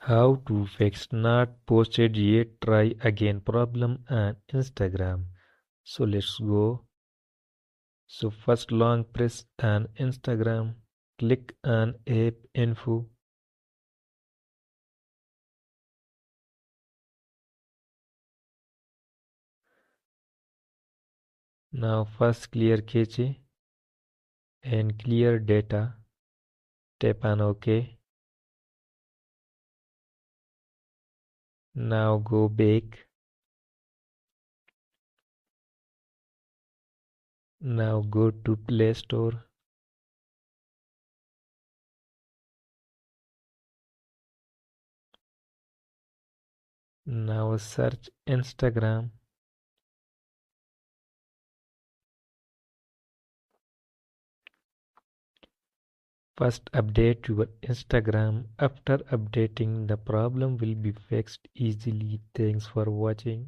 How to fix not posted yet try again problem on Instagram. So let's go. So first long press on Instagram. Click on app info. Now first clear cache and clear data. Tap on OK. Now go back. Now go to Play Store. Now search Instagram. First update your Instagram. After updating, the problem will be fixed easily. Thanks for watching.